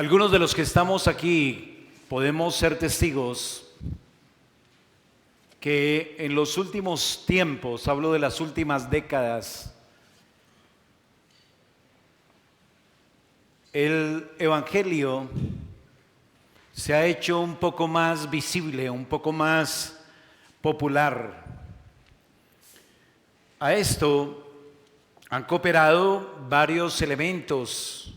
Algunos de los que estamos aquí podemos ser testigos que en los últimos tiempos, hablo de las últimas décadas, el Evangelio se ha hecho un poco más visible, un poco más popular. A esto han cooperado varios elementos,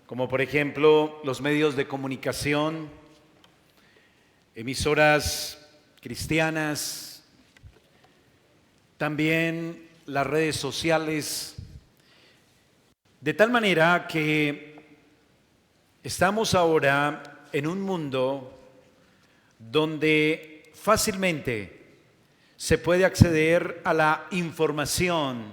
como por ejemplo los medios de comunicación, emisoras cristianas, también las redes sociales, de tal manera que estamos ahora en un mundo donde fácilmente se puede acceder a la información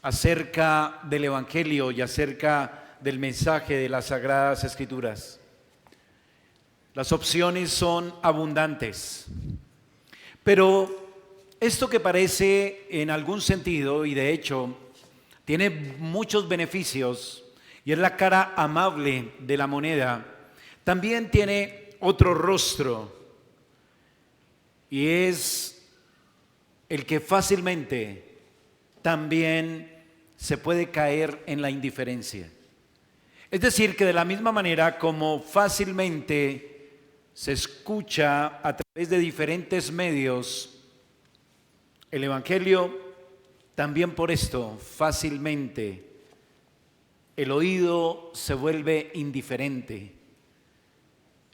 acerca del Evangelio y acerca del mensaje de las Sagradas Escrituras. Las opciones son abundantes, pero esto que parece en algún sentido, y de hecho tiene muchos beneficios, y es la cara amable de la moneda, también tiene otro rostro, y es el que fácilmente también se puede caer en la indiferencia. Es decir, que de la misma manera como fácilmente se escucha a través de diferentes medios el Evangelio, también por esto fácilmente el oído se vuelve indiferente,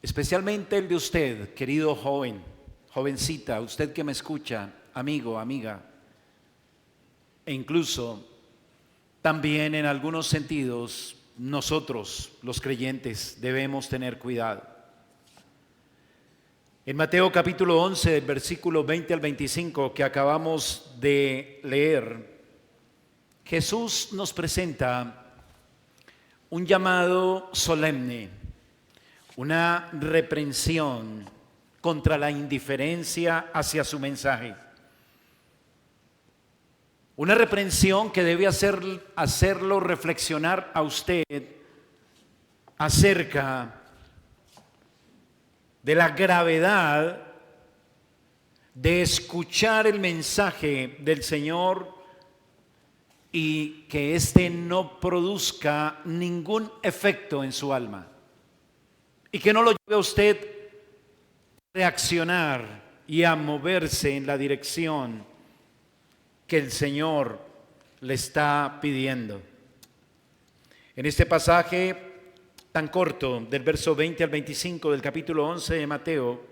especialmente el de usted, querido joven, jovencita, usted que me escucha, amigo, amiga, e incluso también en algunos sentidos nosotros, los creyentes, debemos tener cuidado. En Mateo capítulo 11, del versículo 20 al 25 que acabamos de leer, Jesús nos presenta un llamado solemne, una reprensión contra la indiferencia hacia su mensaje. Una reprensión que debe hacerlo reflexionar a usted acerca de la gravedad de escuchar el mensaje del Señor y que éste no produzca ningún efecto en su alma y que no lo lleve a usted a reaccionar y a moverse en la dirección que el Señor le está pidiendo. En este pasaje tan corto, del verso 20 al 25 del capítulo 11 de Mateo,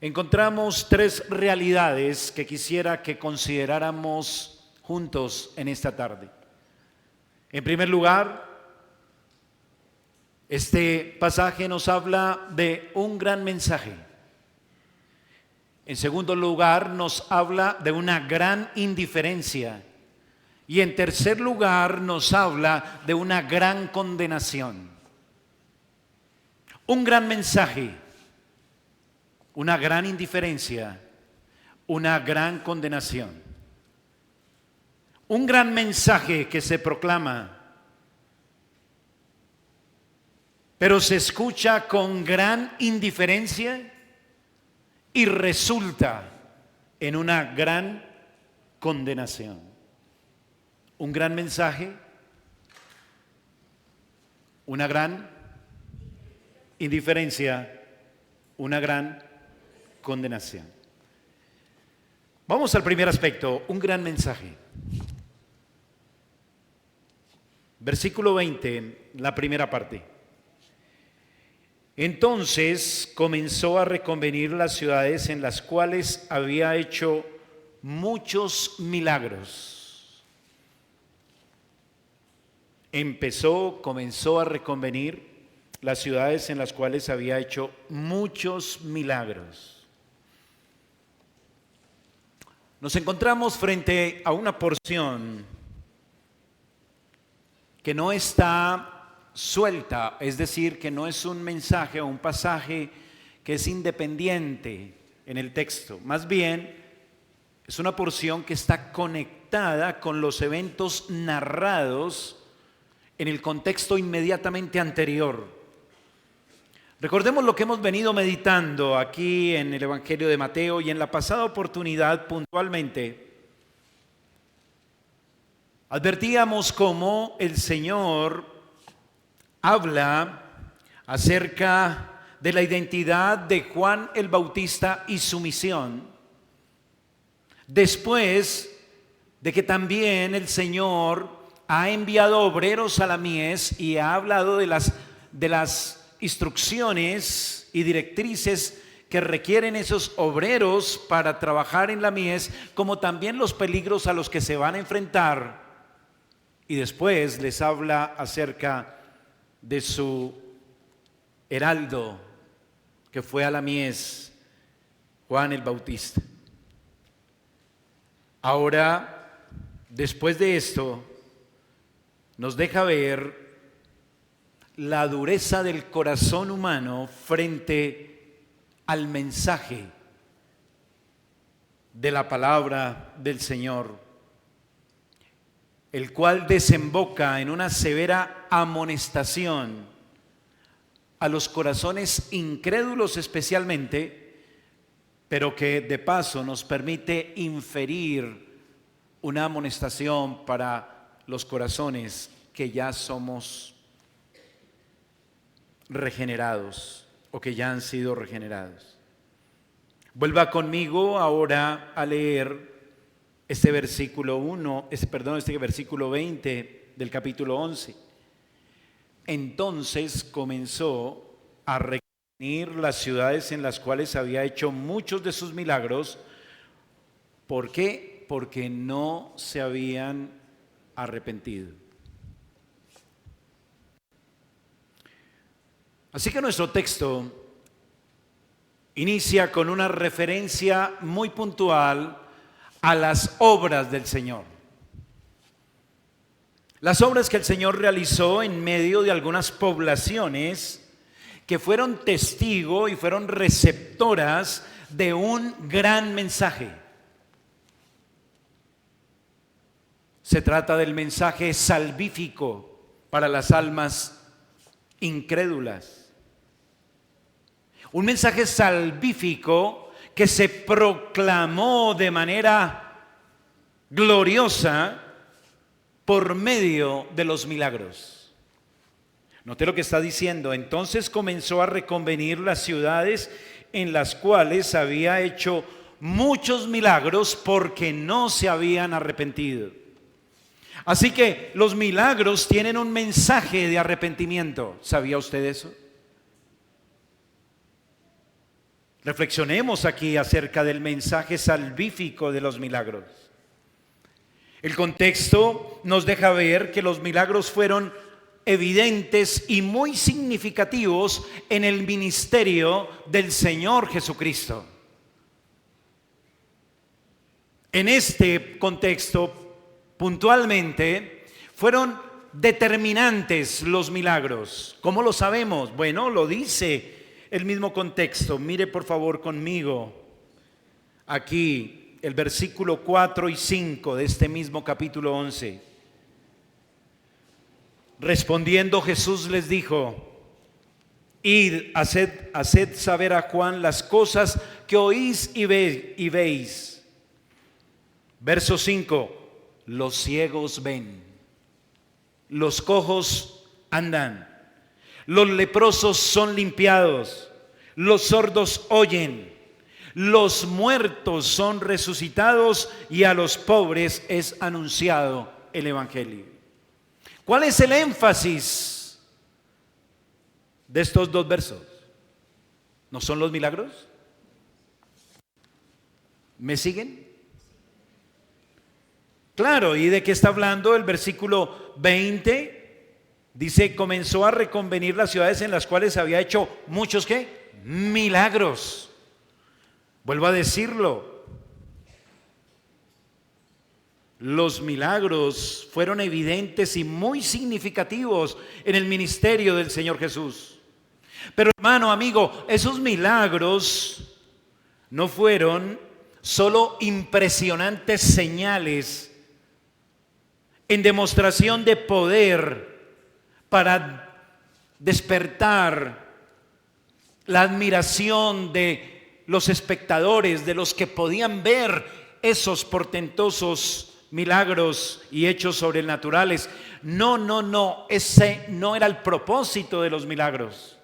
encontramos tres realidades que quisiera que consideráramos juntos en esta tarde. En primer lugar, este pasaje nos habla de un gran mensaje. En segundo lugar, nos habla de una gran indiferencia. Y en tercer lugar, nos habla de una gran condenación. Un gran mensaje, una gran indiferencia, una gran condenación. Un gran mensaje que se proclama, pero se escucha con gran indiferencia y resulta en una gran condenación. Un gran mensaje, una gran indiferencia, una gran condenación. Vamos al primer aspecto, un gran mensaje. Versículo 20, la primera parte. Entonces comenzó a reconvenir las ciudades en las cuales había hecho muchos milagros. Comenzó a reconvenir las ciudades en las cuales había hecho muchos milagros. Nos encontramos frente a una porción que no está suelta, es decir, que no es un mensaje o un pasaje que es independiente en el texto. Más bien, es una porción que está conectada con los eventos narrados en el contexto inmediatamente anterior. Recordemos lo que hemos venido meditando aquí en el Evangelio de Mateo, y en la pasada oportunidad puntualmente advertíamos cómo el Señor habla acerca de la identidad de Juan el Bautista y su misión, después de que también el Señor ha enviado obreros a la mies y ha hablado de las instrucciones y directrices que requieren esos obreros para trabajar en la mies, como también los peligros a los que se van a enfrentar. Y después les habla acerca de su heraldo que fue a la mies, Juan el Bautista. Ahora, después de esto, nos deja ver la dureza del corazón humano frente al mensaje de la palabra del Señor, el cual desemboca en una severa amonestación a los corazones incrédulos especialmente, pero que de paso nos permite inferir una amonestación para los corazones que ya somos regenerados o que ya han sido regenerados. Vuelva conmigo ahora a leer este versículo 20 del capítulo 11. Entonces comenzó a reunir las ciudades en las cuales había hecho muchos de sus milagros. ¿Por qué? Porque no se habían arrepentido. Así que nuestro texto inicia con una referencia muy puntual a las obras del Señor. Las obras que el Señor realizó en medio de algunas poblaciones que fueron testigo y fueron receptoras de un gran mensaje. Se trata del mensaje salvífico para las almas incrédulas. Un mensaje salvífico que se proclamó de manera gloriosa por medio de los milagros. Note lo que está diciendo. Entonces comenzó a reconvenir las ciudades en las cuales había hecho muchos milagros porque no se habían arrepentido. Así que los milagros tienen un mensaje de arrepentimiento. ¿Sabía usted eso? Reflexionemos aquí acerca del mensaje salvífico de los milagros. El contexto nos deja ver que los milagros fueron evidentes y muy significativos en el ministerio del Señor Jesucristo. En este contexto, puntualmente, fueron determinantes los milagros. ¿Cómo lo sabemos? Bueno, lo dice el mismo contexto. Mire por favor conmigo aquí el versículo 4 y 5 de este mismo capítulo 11. Respondiendo Jesús les dijo: id, haced saber a Juan las cosas que oís y veis. Verso 5: los ciegos ven, los cojos andan, los leprosos son limpiados, los sordos oyen, los muertos son resucitados y a los pobres es anunciado el Evangelio. ¿Cuál es el énfasis de estos dos versos? ¿No son los milagros? ¿Me siguen? Claro, ¿y de qué está hablando el versículo 20? Dice, comenzó a reconvenir las ciudades en las cuales había hecho muchos, ¿qué? Milagros. Vuelvo a decirlo. Los milagros fueron evidentes y muy significativos en el ministerio del Señor Jesús. Pero hermano, amigo, esos milagros no fueron solo impresionantes señales en demostración de poder para despertar la admiración de los espectadores, de los que podían ver esos portentosos milagros y hechos sobrenaturales. No, ese no era el propósito de los milagros.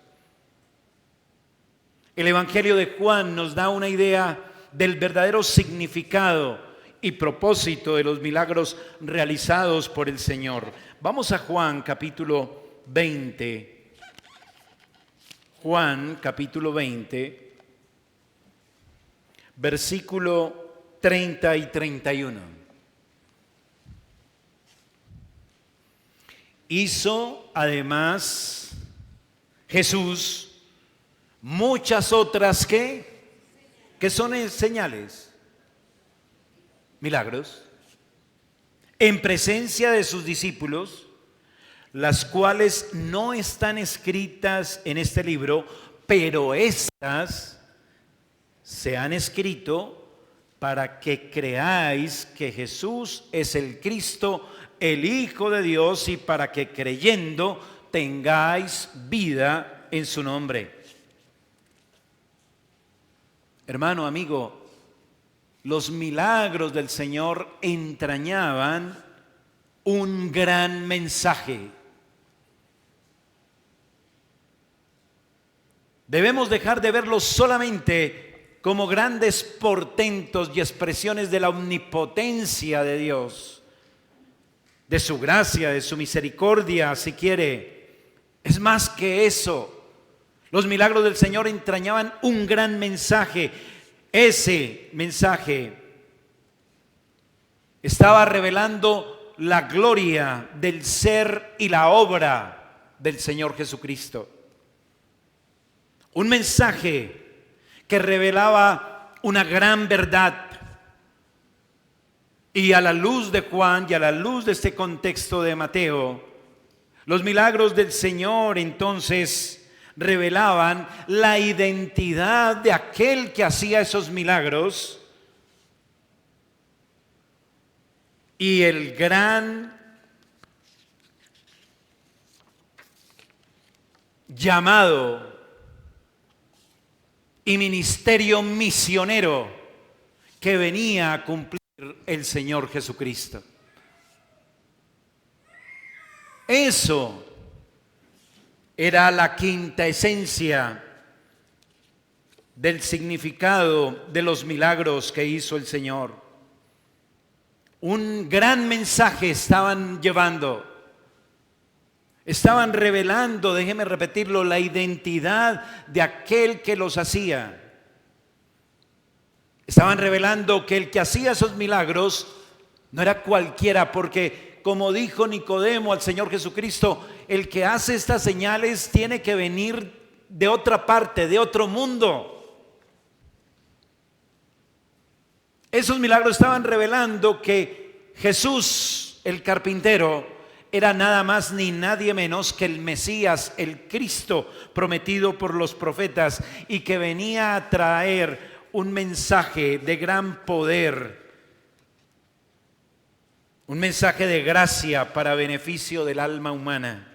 El Evangelio de Juan nos da una idea del verdadero significado y propósito de los milagros realizados por el Señor. Vamos a Juan capítulo 20. Juan capítulo 20, versículo 30 y 31. Hizo además Jesús muchas otras que son señales, milagros, en presencia de sus discípulos, las cuales no están escritas en este libro, pero estas se han escrito para que creáis que Jesús es el Cristo, el Hijo de Dios, y para que creyendo tengáis vida en su nombre. Hermano, amigo, los milagros del Señor entrañaban un gran mensaje. Debemos dejar de verlos solamente como grandes portentos y expresiones de la omnipotencia de Dios, de su gracia, de su misericordia, si quiere. Es más que eso. Los milagros del Señor entrañaban un gran mensaje. Ese mensaje estaba revelando la gloria del ser y la obra del Señor Jesucristo. Un mensaje que revelaba una gran verdad. Y a la luz de Juan y a la luz de este contexto de Mateo, los milagros del Señor entonces revelaban la identidad de aquel que hacía esos milagros y el gran llamado y ministerio misionero que venía a cumplir el Señor Jesucristo. Eso era la quinta esencia del significado de los milagros que hizo el Señor. Un gran mensaje estaban llevando. Estaban revelando, déjeme repetirlo, la identidad de aquel que los hacía. Estaban revelando que el que hacía esos milagros no era cualquiera, porque como dijo Nicodemo al Señor Jesucristo, el que hace estas señales tiene que venir de otra parte, de otro mundo. Esos milagros estaban revelando que Jesús, el carpintero, era nada más ni nadie menos que el Mesías, el Cristo prometido por los profetas, y que venía a traer un mensaje de gran poder, un mensaje de gracia para beneficio del alma humana.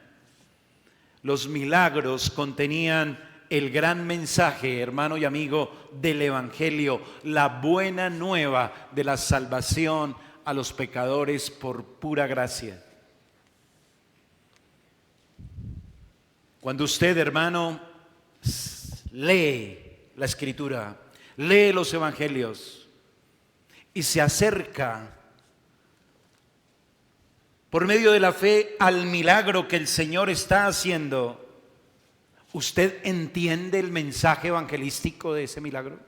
Los milagros contenían el gran mensaje, hermano y amigo, del Evangelio, la buena nueva de la salvación a los pecadores por pura gracia. Cuando usted, hermano, lee la Escritura, lee los Evangelios y se acerca por medio de la fe al milagro que el Señor está haciendo, ¿usted entiende el mensaje evangelístico de ese milagro?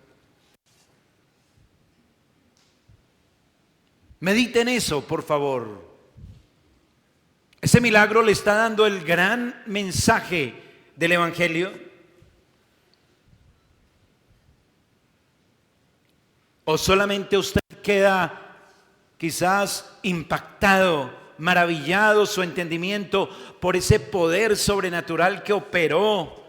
Medite en eso, por favor. Ese milagro le está dando el gran mensaje del Evangelio. ¿O solamente usted queda quizás impactado, maravillado su entendimiento por ese poder sobrenatural que operó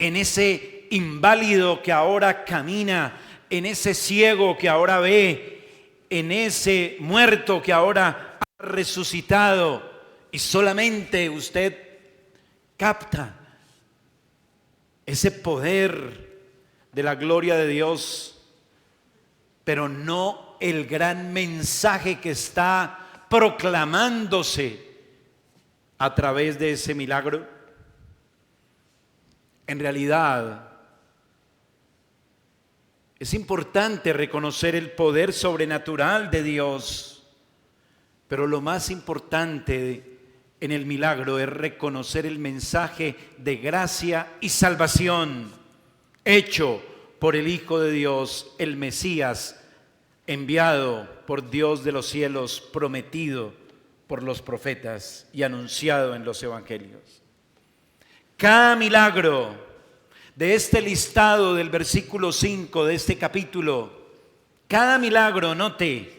en ese inválido que ahora camina, en ese ciego que ahora ve, en ese muerto que ahora ha resucitado? Y solamente usted capta ese poder de la gloria de Dios, pero no el gran mensaje que está proclamándose a través de ese milagro. En realidad, es importante reconocer el poder sobrenatural de Dios, pero lo más importante en el milagro es reconocer el mensaje de gracia y salvación hecho por el Hijo de Dios, el Mesías, enviado por Dios de los cielos, prometido por los profetas y anunciado en los evangelios. Cada milagro de este listado del versículo 5 de este capítulo, cada milagro, note,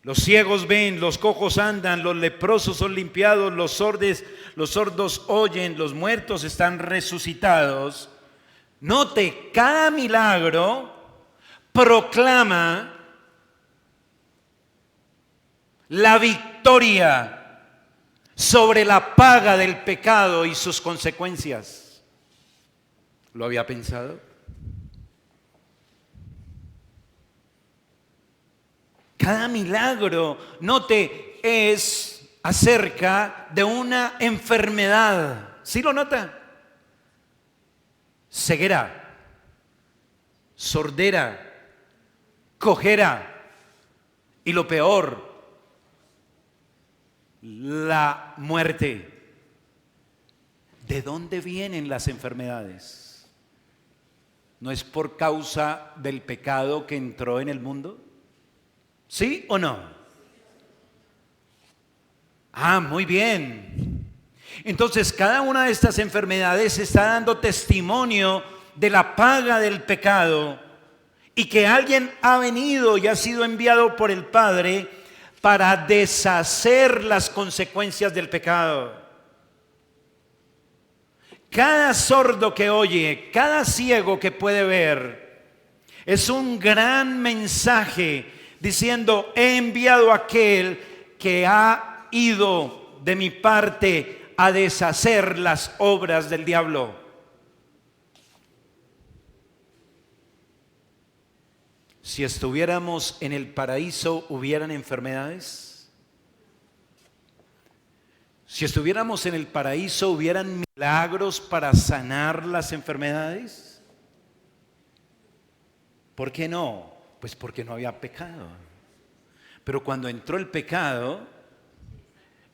los ciegos ven, los cojos andan, los leprosos son limpiados, los sordos oyen, los muertos están resucitados. Note, cada milagro proclama la victoria sobre la paga del pecado y sus consecuencias. ¿Lo había pensado? Cada milagro, note, es acerca de una enfermedad. ¿Sí lo nota? Ceguera, sordera, cojera y lo peor, la muerte. ¿De dónde vienen las enfermedades? ¿No es por causa del pecado que entró en el mundo? ¿Sí o no? Muy bien. Entonces, cada una de estas enfermedades está dando testimonio de la paga del pecado y que alguien ha venido y ha sido enviado por el Padre para deshacer las consecuencias del pecado. Cada sordo que oye, cada ciego que puede ver, es un gran mensaje diciendo: he enviado a aquel que ha ido de mi parte a deshacer las obras del diablo. Si estuviéramos en el paraíso, ¿hubieran enfermedades? Si estuviéramos en el paraíso, ¿hubieran milagros para sanar las enfermedades? ¿Por qué no? Pues porque no había pecado. Pero cuando entró el pecado,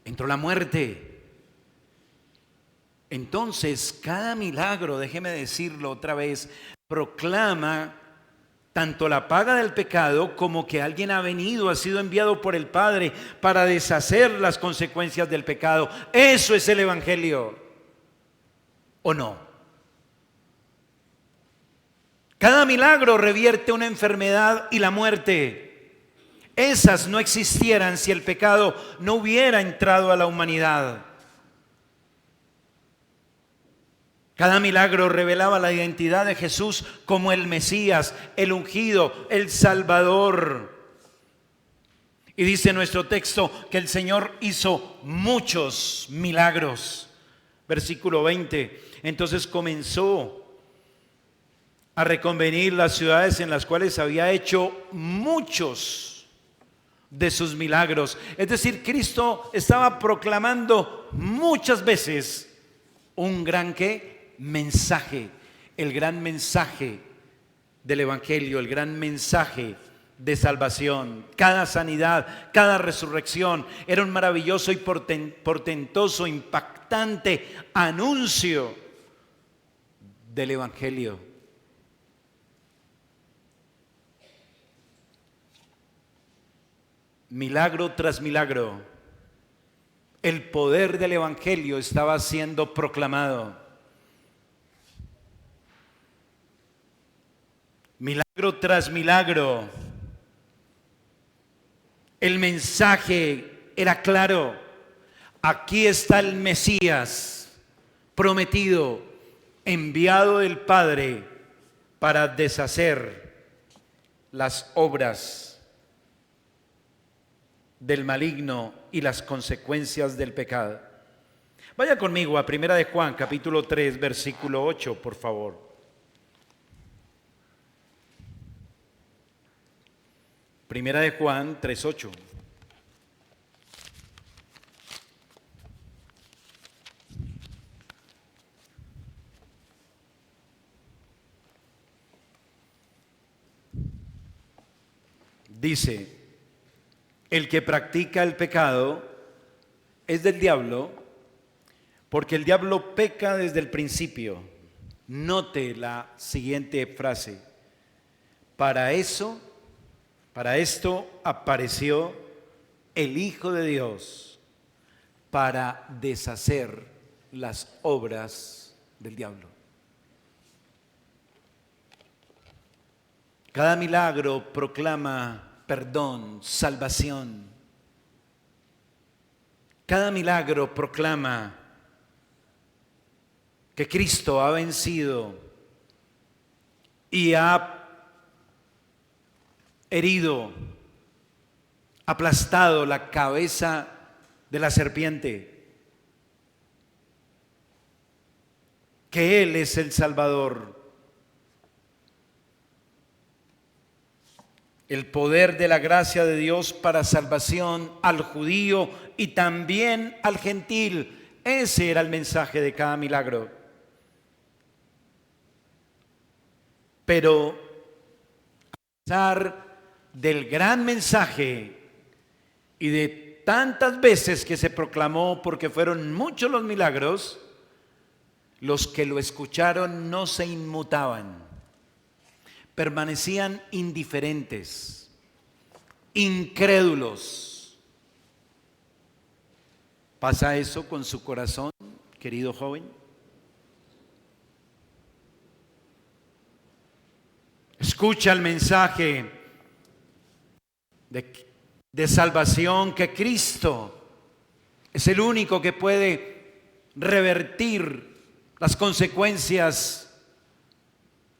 entró la muerte. Entonces, cada milagro, déjeme decirlo otra vez, proclama tanto la paga del pecado como que alguien ha venido, ha sido enviado por el Padre para deshacer las consecuencias del pecado. Eso es el Evangelio, ¿o no? Cada milagro revierte una enfermedad y la muerte. Esas no existieran si el pecado no hubiera entrado a la humanidad. Cada milagro revelaba la identidad de Jesús como el Mesías, el ungido, el Salvador. Y dice nuestro texto que el Señor hizo muchos milagros. Versículo 20. Entonces comenzó a reconvenir las ciudades en las cuales había hecho muchos de sus milagros. Es decir, Cristo estaba proclamando muchas veces un gran ¿qué? Mensaje, el gran mensaje del Evangelio, el gran mensaje de salvación. Cada sanidad, cada resurrección era un maravilloso y portentoso, impactante anuncio del Evangelio. Milagro tras milagro, el poder del Evangelio estaba siendo proclamado. Milagro tras milagro, el mensaje era claro: aquí está el Mesías prometido, enviado del Padre para deshacer las obras del maligno y las consecuencias del pecado. Vaya conmigo a Primera de Juan, capítulo 3, versículo 8, por favor. Primera de Juan 3:8. Dice, el que practica el pecado es del diablo, porque el diablo peca desde el principio. Note la siguiente frase. Para esto apareció el Hijo de Dios, para deshacer las obras del diablo. Cada milagro proclama perdón, salvación. Cada milagro proclama que Cristo ha vencido y ha herido, aplastado la cabeza de la serpiente, que Él es el Salvador. El poder de la gracia de Dios para salvación al judío y también al gentil. Ese era el mensaje de cada milagro. Pero a pesar del gran mensaje y de tantas veces que se proclamó, porque fueron muchos los milagros, los que lo escucharon no se inmutaban. Permanecían indiferentes, incrédulos. ¿Pasa eso con su corazón, querido joven? Escucha el mensaje de salvación, que Cristo es el único que puede revertir las consecuencias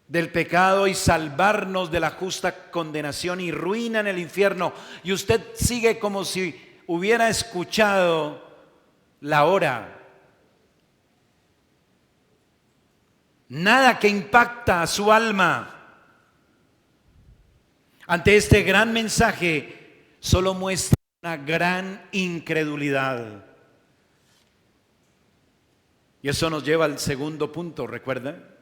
del pecado y salvarnos de la justa condenación y ruina en el infierno. Y usted sigue como si hubiera escuchado la hora. Nada que impacta a su alma. Ante este gran mensaje solo muestra una gran incredulidad. Y eso nos lleva al segundo punto, ¿recuerdan?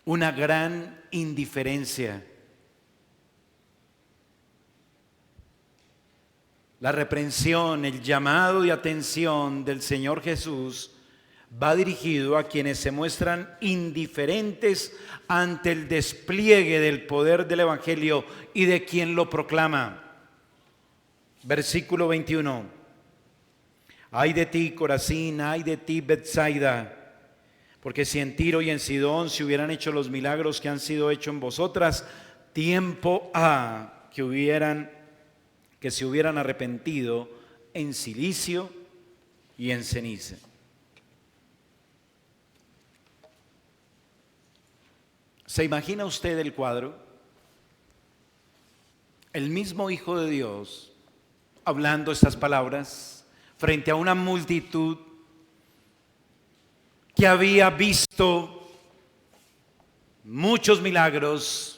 Una gran indiferencia. La reprensión, el llamado de atención del Señor Jesús va dirigido a quienes se muestran indiferentes ante el despliegue del poder del Evangelio y de quien lo proclama. Versículo 21. Ay de ti, Corazín, ay de ti, Betsaida. Porque si en Tiro y en Sidón se hubieran hecho los milagros que han sido hechos en vosotras, tiempo ha que se hubieran arrepentido en cilicio y en ceniza. ¿Se imagina usted el cuadro? El mismo Hijo de Dios hablando estas palabras frente a una multitud que había visto muchos milagros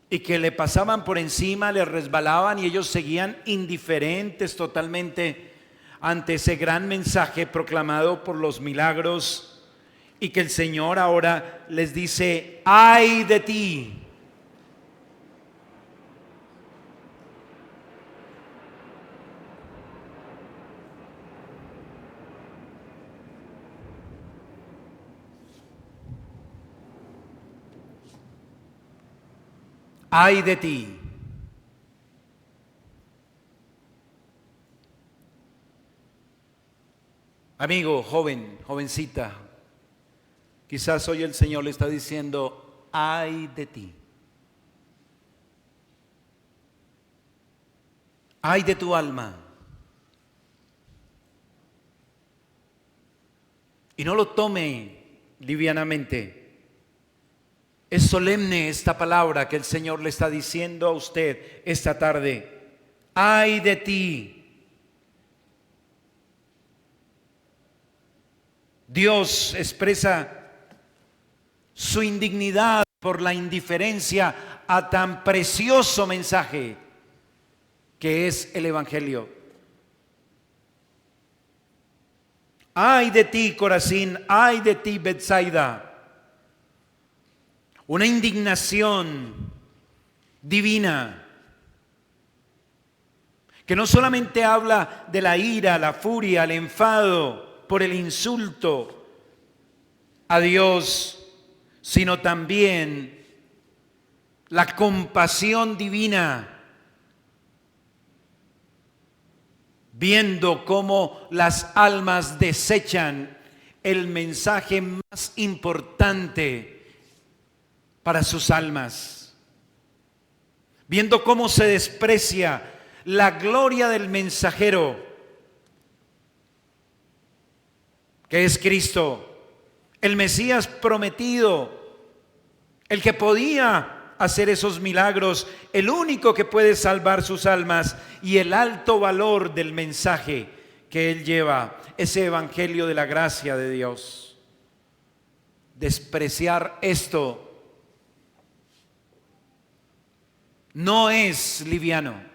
y que le pasaban por encima, le resbalaban y ellos seguían indiferentes totalmente ante ese gran mensaje proclamado por los milagros, y que el Señor ahora les dice: ¡ay de ti! ¡ay de ti! Amigo, joven, jovencita, quizás hoy el Señor le está diciendo: ¡ay de ti! ¡ay de tu alma! Y no lo tome livianamente. Es solemne esta palabra que el Señor le está diciendo a usted esta tarde. ¡ay de ti! Dios expresa su indignidad por la indiferencia a tan precioso mensaje que es el Evangelio. Ay de ti, Corazín, ay de ti, Betsaida. Una indignación divina que no solamente habla de la ira, la furia, el enfado por el insulto a Dios, sino también la compasión divina, viendo cómo las almas desechan el mensaje más importante para sus almas, viendo cómo se desprecia la gloria del mensajero, que es Cristo, el Mesías prometido, el que podía hacer esos milagros, el único que puede salvar sus almas, y el alto valor del mensaje que Él lleva, ese evangelio de la gracia de Dios. Despreciar esto no es liviano.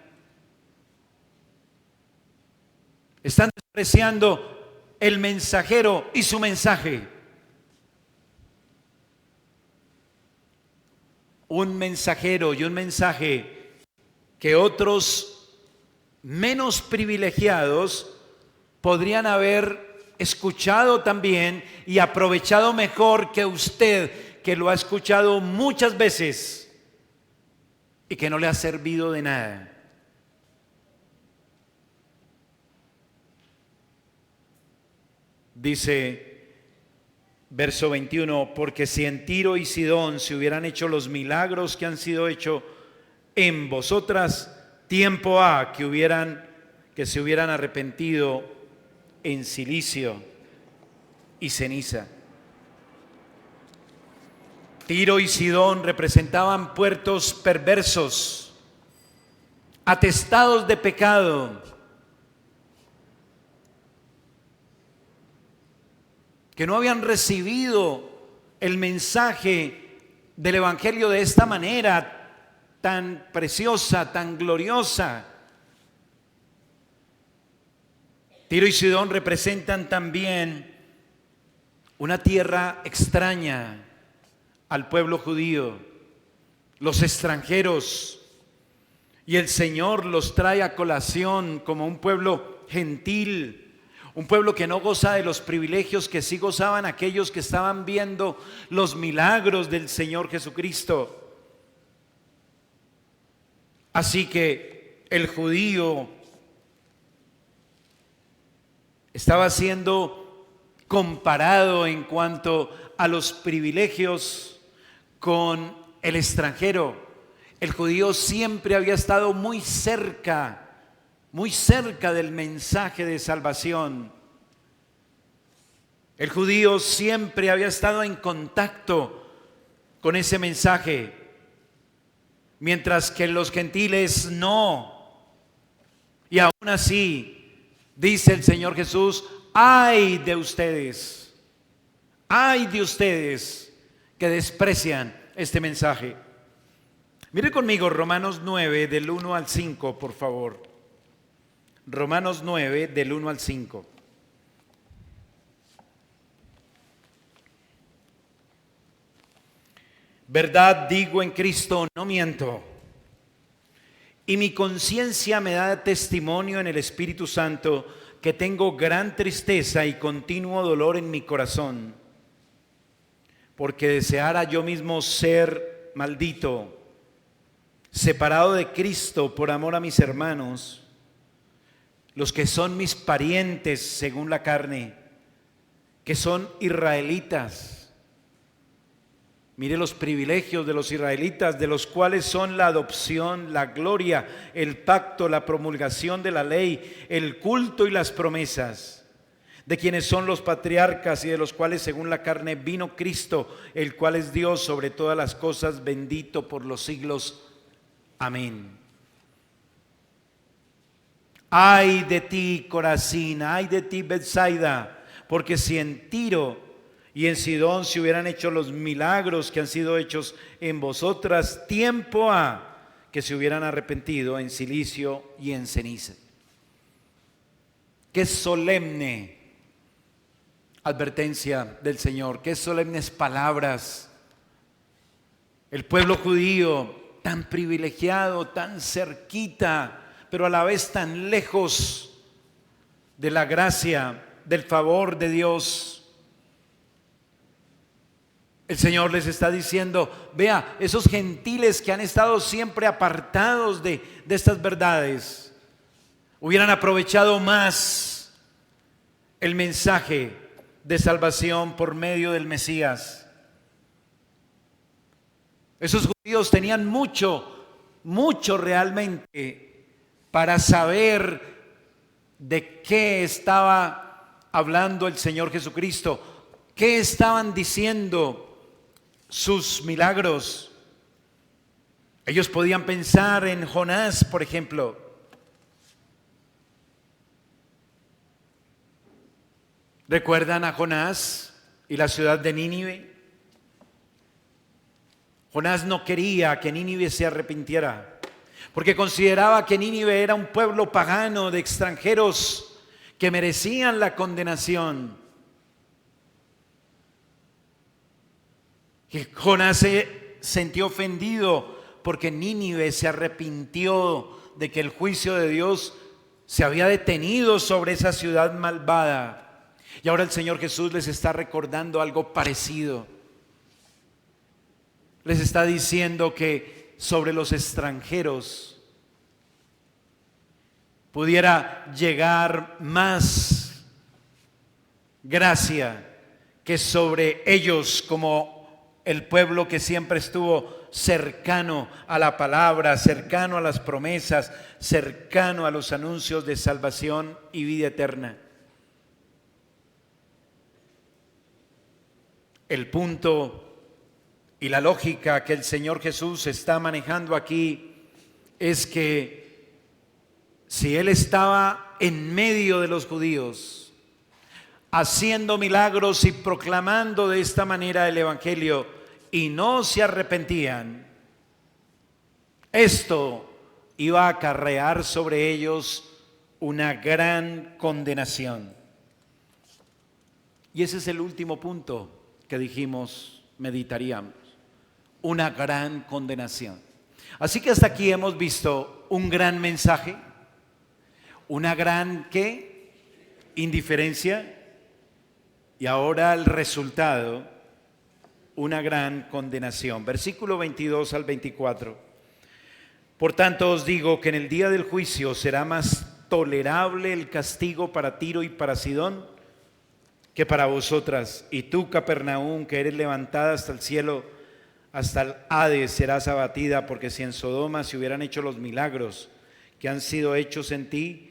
Están despreciando el mensajero y su mensaje. Un mensajero y un mensaje que otros menos privilegiados podrían haber escuchado también y aprovechado mejor que usted, que lo ha escuchado muchas veces y que no le ha servido de nada. Dice verso 21, porque si en Tiro y Sidón se hubieran hecho los milagros que han sido hechos en vosotras, tiempo ha que se hubieran arrepentido en silicio y ceniza. Tiro y Sidón representaban puertos perversos, atestados de pecado, que no habían recibido el mensaje del Evangelio de esta manera tan preciosa, tan gloriosa. Tiro y Sidón representan también una tierra extraña al pueblo judío, los extranjeros, y el Señor los trae a colación como un pueblo gentil, un pueblo que no goza de los privilegios que sí gozaban aquellos que estaban viendo los milagros del Señor Jesucristo. Así que el judío estaba siendo comparado en cuanto a los privilegios con el extranjero. El judío siempre había estado muy cerca del mensaje de salvación. El judío siempre había estado en contacto con ese mensaje, mientras que los gentiles no. Y aún así, dice el Señor Jesús, ay de ustedes que desprecian este mensaje. Mire conmigo Romanos 9 del 1 al 5, por favor. Romanos 9 del 1 al 5. Verdad digo en Cristo, no miento. Y mi conciencia me da testimonio en el Espíritu Santo que tengo gran tristeza y continuo dolor en mi corazón, porque deseara yo mismo ser maldito, separado de Cristo por amor a mis hermanos, los que son mis parientes según la carne, que son israelitas. Mire los privilegios de los israelitas, de los cuales son la adopción, la gloria, el pacto, la promulgación de la ley, el culto y las promesas, de quienes son los patriarcas y de los cuales según la carne vino Cristo, el cual es Dios sobre todas las cosas, bendito por los siglos. Amén. Ay de ti, Corazín, ay de ti, Betsaida, porque si en Tiro y en Sidón se hubieran hecho los milagros que han sido hechos en vosotras, tiempo ha que se hubieran arrepentido en cilicio y en ceniza. Qué solemne advertencia del Señor, qué solemnes palabras. El pueblo judío, tan privilegiado, tan cerquita, pero a la vez tan lejos de la gracia, del favor de Dios. El Señor les está diciendo, vea, esos gentiles que han estado siempre apartados de estas verdades, hubieran aprovechado más el mensaje de salvación por medio del Mesías. Esos judíos tenían mucho realmente para saber de qué estaba hablando el Señor Jesucristo, qué estaban diciendo sus milagros. Ellos podían pensar en Jonás, por ejemplo. ¿Recuerdan a Jonás y la ciudad de Nínive? Jonás no quería que Nínive se arrepintiera, porque consideraba que Nínive era un pueblo pagano de extranjeros que merecían la condenación. Que Jonás se sintió ofendido porque Nínive se arrepintió de que el juicio de Dios se había detenido sobre esa ciudad malvada. Y ahora el Señor Jesús les está recordando algo parecido. Les está diciendo que sobre los extranjeros pudiera llegar más gracia que sobre ellos, como el pueblo que siempre estuvo cercano a la palabra, cercano a las promesas, cercano a los anuncios de salvación y vida eterna. El punto y la lógica que el Señor Jesús está manejando aquí es que si Él estaba en medio de los judíos, haciendo milagros y proclamando de esta manera el Evangelio, y no se arrepentían, esto iba a acarrear sobre ellos una gran condenación. Y ese es el último punto que dijimos, meditaríamos, una gran condenación. Así que hasta aquí hemos visto un gran mensaje, una gran ¿qué? Indiferencia, y ahora el resultado, una gran condenación. Versículo 22 al 24. Por tanto os digo que en el día del juicio será más tolerable el castigo para Tiro y para Sidón que para vosotras. Y tú, Capernaum, que eres levantada hasta el cielo, hasta el Hades serás abatida, porque si en Sodoma se hubieran hecho los milagros que han sido hechos en ti,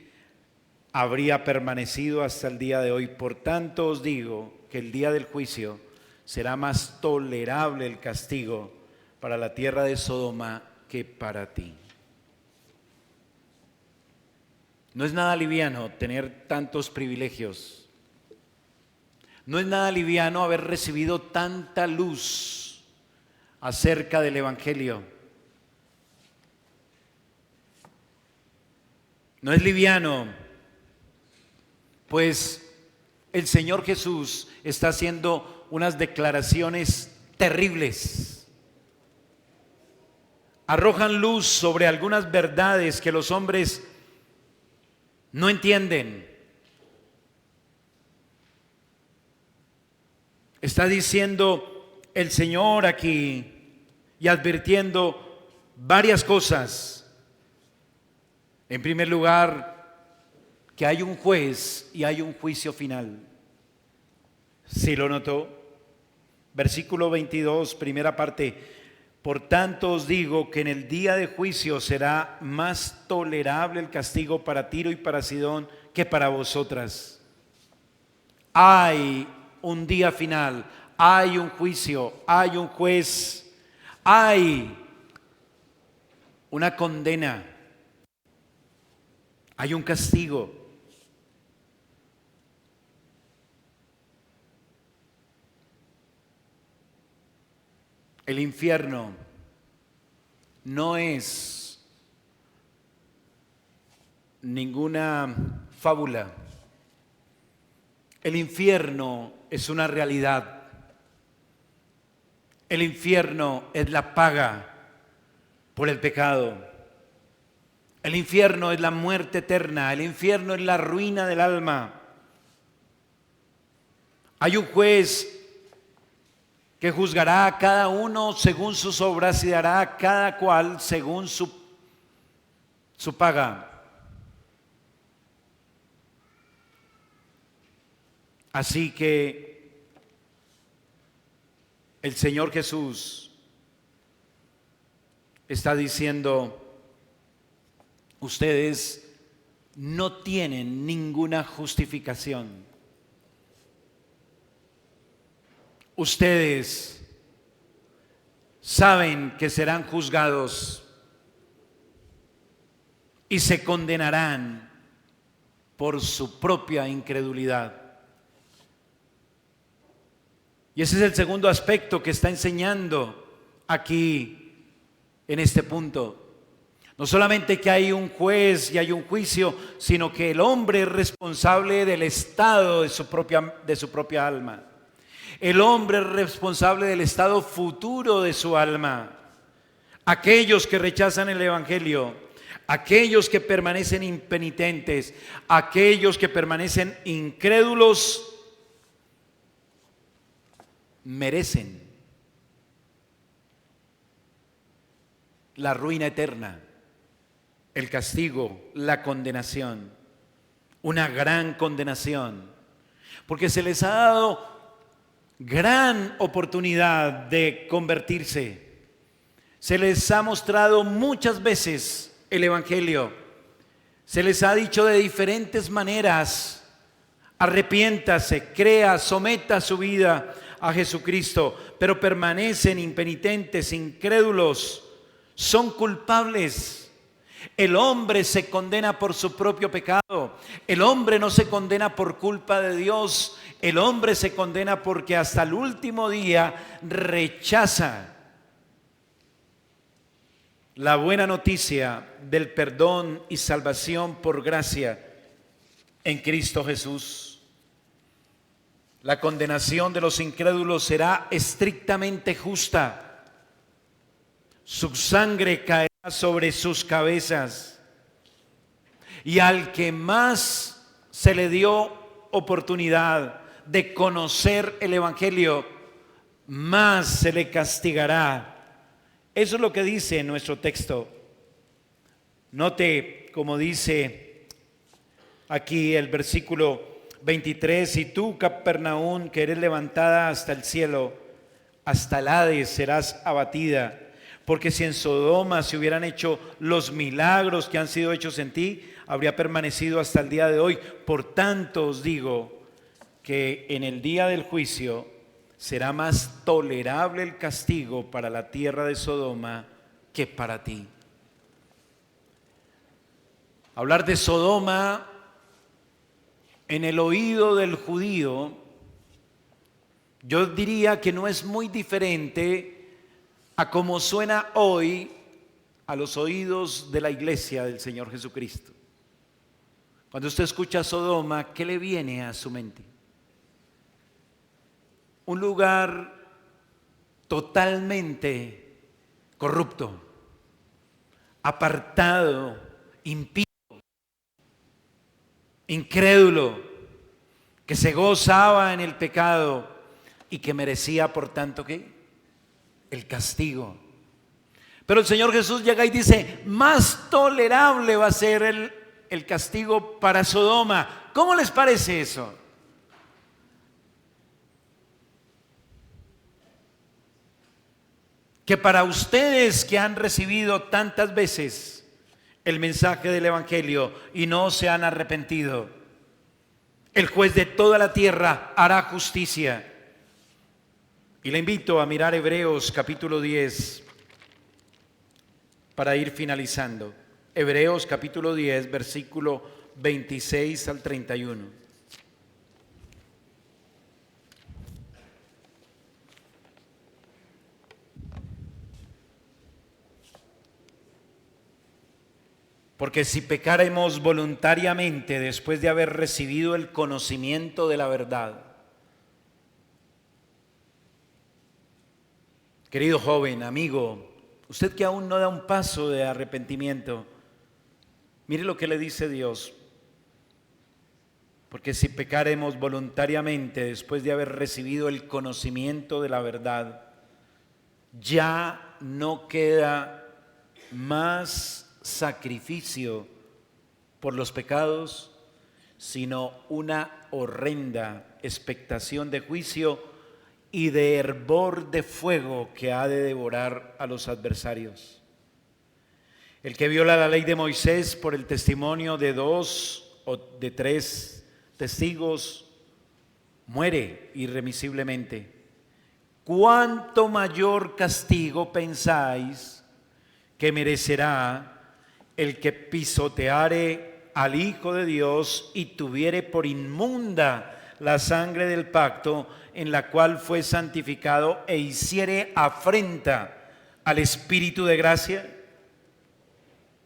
habría permanecido hasta el día de hoy. Por tanto os digo que el día del juicio será más tolerable el castigo para la tierra de Sodoma que para ti. No es nada liviano tener tantos privilegios. No es nada liviano haber recibido tanta luz acerca del Evangelio. No es liviano, pues el Señor Jesús está haciendo unas declaraciones terribles. Arrojan luz sobre algunas verdades que los hombres no entienden. Está diciendo el Señor aquí y advirtiendo varias cosas. En primer lugar, que hay un juez y hay un juicio final. ¿Sí lo notó? Versículo 22, primera parte. Por tanto os digo que en el día de juicio será más tolerable el castigo para Tiro y para Sidón que para vosotras. Hay un día final, hay un juicio, hay un juez, hay una condena, hay un castigo. El infierno no es ninguna fábula. El infierno es una realidad. El infierno es la paga por el pecado. El infierno es la muerte eterna. El infierno es la ruina del alma. Hay un juez que juzgará a cada uno según sus obras y dará a cada cual según su paga. Así que el Señor Jesús está diciendo: ustedes no tienen ninguna justificación. Ustedes saben que serán juzgados y se condenarán por su propia incredulidad. Y ese es el segundo aspecto que está enseñando aquí en este punto. No solamente que hay un juez y hay un juicio, sino que el hombre es responsable del estado de su propia alma. El hombre es responsable del estado futuro de su alma. Aquellos que rechazan el evangelio, aquellos que permanecen impenitentes, aquellos que permanecen incrédulos, merecen la ruina eterna, el castigo, la condenación, una gran condenación, porque se les ha dado gran oportunidad de convertirse. Se les ha mostrado muchas veces el evangelio. Se les ha dicho de diferentes maneras: arrepiéntase, crea, someta su vida a Jesucristo, pero permanecen impenitentes, incrédulos, son culpables. El hombre se condena por su propio pecado. El hombre no se condena por culpa de Dios. El hombre se condena porque hasta el último día rechaza la buena noticia del perdón y salvación por gracia en Cristo Jesús. La condenación de los incrédulos será estrictamente justa. Su sangre caerá sobre sus cabezas. Y al que más se le dio oportunidad de conocer el evangelio, más se le castigará. Eso es lo que dice nuestro texto. Note como dice aquí el versículo 23: y tú, Capernaum, que eres levantada hasta el cielo, hasta el Hades serás abatida. Porque si en Sodoma se hubieran hecho los milagros que han sido hechos en ti, habría permanecido hasta el día de hoy. Por tanto os digo que en el día del juicio será más tolerable el castigo para la tierra de Sodoma que para ti. Hablar de Sodoma en el oído del judío, yo diría que no es muy diferente a como suena hoy a los oídos de la iglesia del Señor Jesucristo. Cuando usted escucha Sodoma, ¿qué le viene a su mente? Un lugar totalmente corrupto, apartado, impío, incrédulo, que se gozaba en el pecado y que merecía por tanto ¿qué? El castigo. Pero el Señor Jesús llega y dice: más tolerable va a ser el castigo para Sodoma. ¿Cómo les parece eso? Que para ustedes que han recibido tantas veces el mensaje del evangelio y no se han arrepentido, el juez de toda la tierra hará justicia. Y le invito a mirar Hebreos capítulo 10 para ir finalizando. Hebreos capítulo 10, versículo 26 al 31. Porque si pecáremos voluntariamente después de haber recibido el conocimiento de la verdad. Querido joven, amigo, usted que aún no da un paso de arrepentimiento, mire lo que le dice Dios. Porque si pecáremos voluntariamente después de haber recibido el conocimiento de la verdad, ya no queda más sacrificio por los pecados, sino una horrenda expectación de juicio y de hervor de fuego que ha de devorar a los adversarios. El que viola la ley de Moisés por el testimonio de 2 o de 3 testigos muere irremisiblemente. ¿Cuánto mayor castigo pensáis que merecerá el que pisoteare al Hijo de Dios y tuviere por inmunda la sangre del pacto en la cual fue santificado e hiciere afrenta al Espíritu de gracia?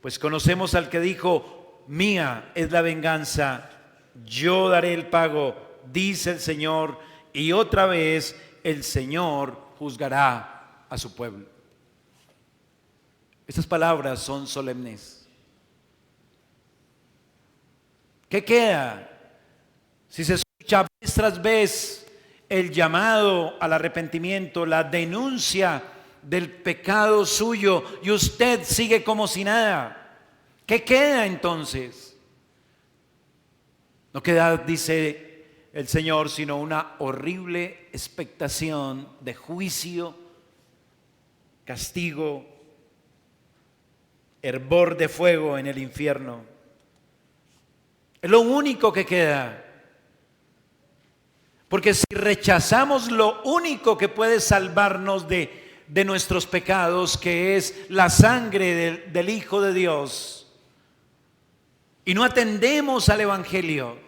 Pues conocemos al que dijo: mía es la venganza, yo daré el pago, dice el Señor, y otra vez el Señor juzgará a su pueblo. Estas palabras son solemnes. ¿Qué queda si se escucha vez tras vez el llamado al arrepentimiento, la denuncia del pecado suyo, y usted sigue como si nada? ¿Qué queda entonces? No queda, dice el Señor, sino una horrible expectación de juicio, castigo, hervor de fuego en el infierno. Es lo único que queda. Porque si rechazamos lo único que puede salvarnos de nuestros pecados, que es la sangre del Hijo de Dios, y no atendemos al Evangelio,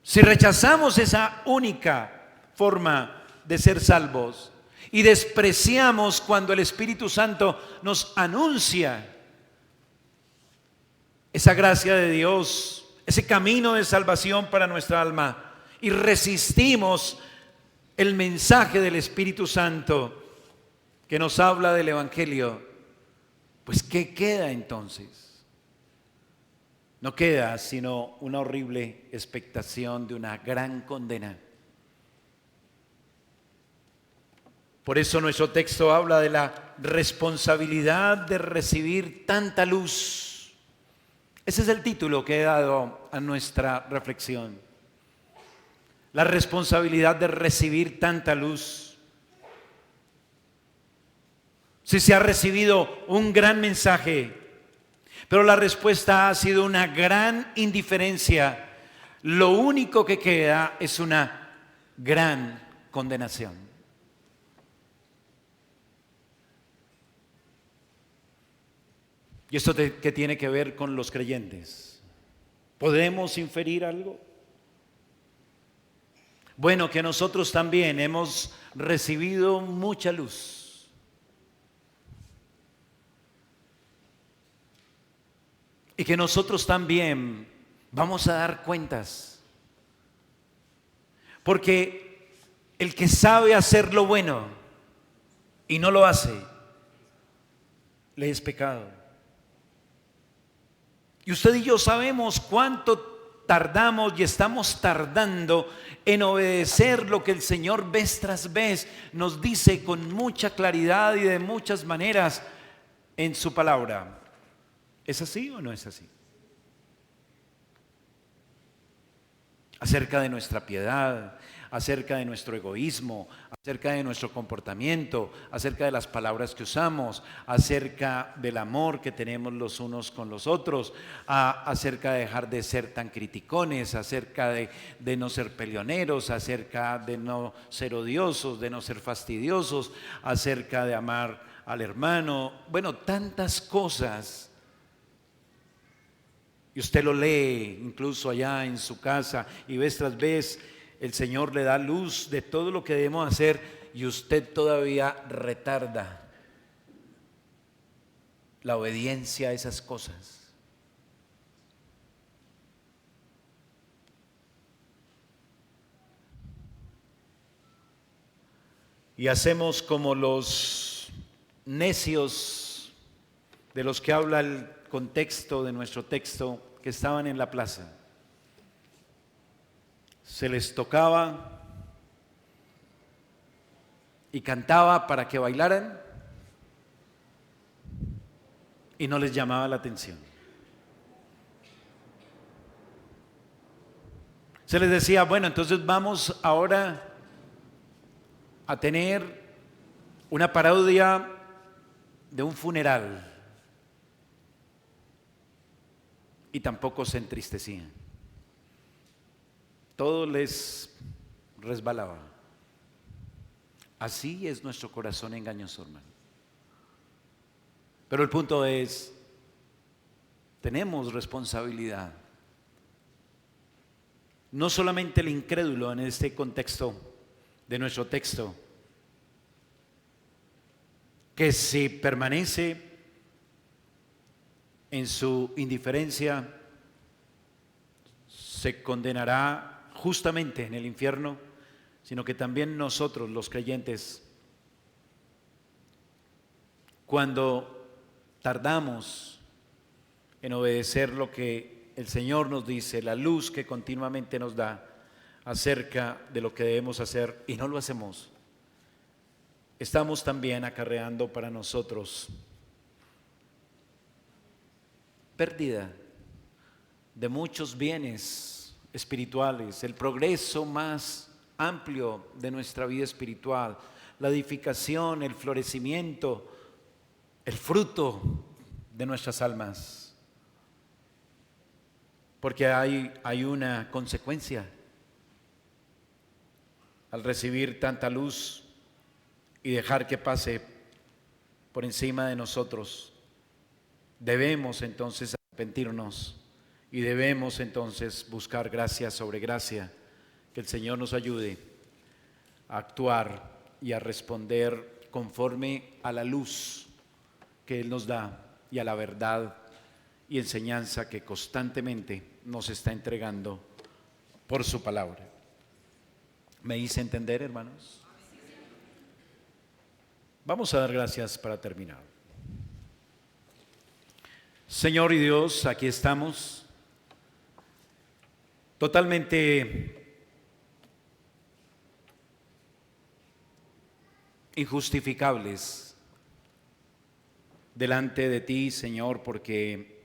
si rechazamos esa única forma de ser salvos y despreciamos cuando el Espíritu Santo nos anuncia esa gracia de Dios, ese camino de salvación para nuestra alma, y resistimos el mensaje del Espíritu Santo que nos habla del Evangelio, pues ¿qué queda entonces? No queda sino una horrible expectación de una gran condena. Por eso nuestro texto habla de la responsabilidad de recibir tanta luz. Ese es el título que he dado a nuestra reflexión. La responsabilidad de recibir tanta luz. Si se ha recibido un gran mensaje, pero la respuesta ha sido una gran indiferencia, lo único que queda es una gran condenación. ¿Y esto qué tiene que ver con los creyentes? ¿Podemos inferir algo? Bueno, que nosotros también hemos recibido mucha luz. Y que nosotros también vamos a dar cuentas. Porque el que sabe hacer lo bueno y no lo hace, le es pecado. Y usted y yo sabemos cuánto tardamos y estamos tardando en obedecer lo que el Señor vez tras vez nos dice con mucha claridad y de muchas maneras en su palabra. ¿Es así o no es así? Acerca de nuestra piedad, acerca de nuestro egoísmo, acerca de nuestro comportamiento, acerca de las palabras que usamos, acerca del amor que tenemos los unos con los otros, acerca de dejar de ser tan criticones, acerca de no ser peleoneros, acerca de no ser odiosos, de no ser fastidiosos, acerca de amar al hermano. Bueno, tantas cosas. Y usted lo lee incluso allá en su casa y vez tras vez el Señor le da luz de todo lo que debemos hacer y usted todavía retarda. la obediencia a esas cosas. Y hacemos como los necios de los que habla el contexto de nuestro texto, que estaban en la plaza. Se les tocaba y cantaba para que bailaran y no les llamaba la atención. Se les decía, bueno, entonces vamos ahora a tener una parodia de un funeral. Y tampoco se entristecían. Todo les resbalaba. Así es nuestro corazón engañoso, hermano. Pero el punto es, tenemos responsabilidad. No solamente el incrédulo en este contexto de nuestro texto, que si permanece en su indiferencia, se condenará justamente en el infierno, sino que también nosotros los creyentes, cuando tardamos en obedecer lo que el Señor nos dice, la luz que continuamente nos da acerca de lo que debemos hacer y no lo hacemos, estamos también acarreando para nosotros pérdida de muchos bienes espirituales, el progreso más amplio de nuestra vida espiritual, la edificación, el florecimiento, el fruto de nuestras almas. Porque hay una consecuencia al recibir tanta luz y dejar que pase por encima de nosotros. Debemos entonces arrepentirnos y debemos entonces buscar gracia sobre gracia, que el Señor nos ayude a actuar y a responder conforme a la luz que Él nos da y a la verdad y enseñanza que constantemente nos está entregando por su palabra. ¿Me hice entender, hermanos? Vamos a dar gracias para terminar. Señor y Dios, aquí estamos totalmente injustificables delante de ti, Señor, porque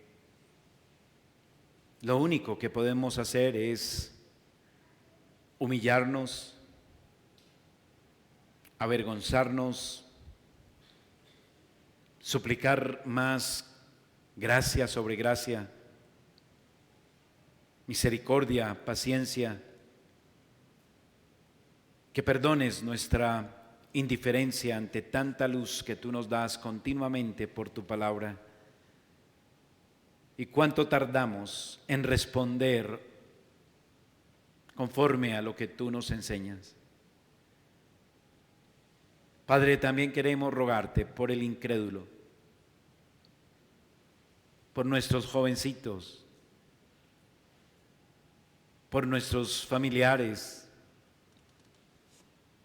lo único que podemos hacer es humillarnos, avergonzarnos, suplicar más gracia sobre gracia, misericordia, paciencia, que perdones nuestra indiferencia ante tanta luz que tú nos das continuamente por tu palabra. Y cuánto tardamos en responder conforme a lo que tú nos enseñas. Padre, también queremos rogarte por el incrédulo, por nuestros jovencitos, por nuestros familiares,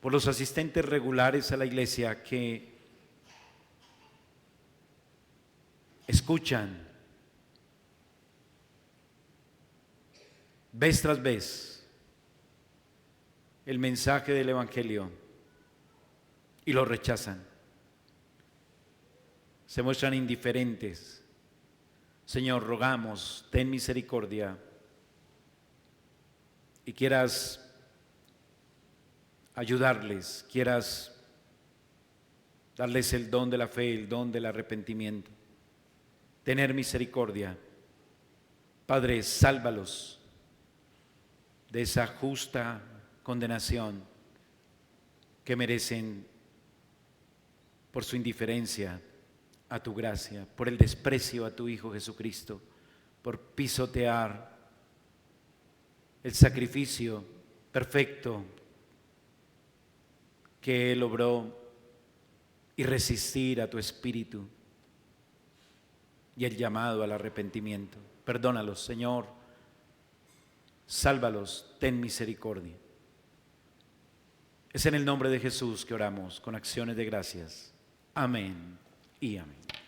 por los asistentes regulares a la iglesia que escuchan vez tras vez el mensaje del Evangelio y lo rechazan, se muestran indiferentes. Señor, rogamos, ten misericordia y quieras ayudarles, quieras darles el don de la fe, el don del arrepentimiento, tener misericordia. Padre, sálvalos de esa justa condenación que merecen por su indiferencia a tu gracia, por el desprecio a tu Hijo Jesucristo, por pisotear el sacrificio perfecto que Él obró y resistir a tu Espíritu. y el llamado al arrepentimiento. Perdónalos, Señor. Sálvalos, ten misericordia. Es en el nombre de Jesús que oramos con acciones de gracias. Amén y amén.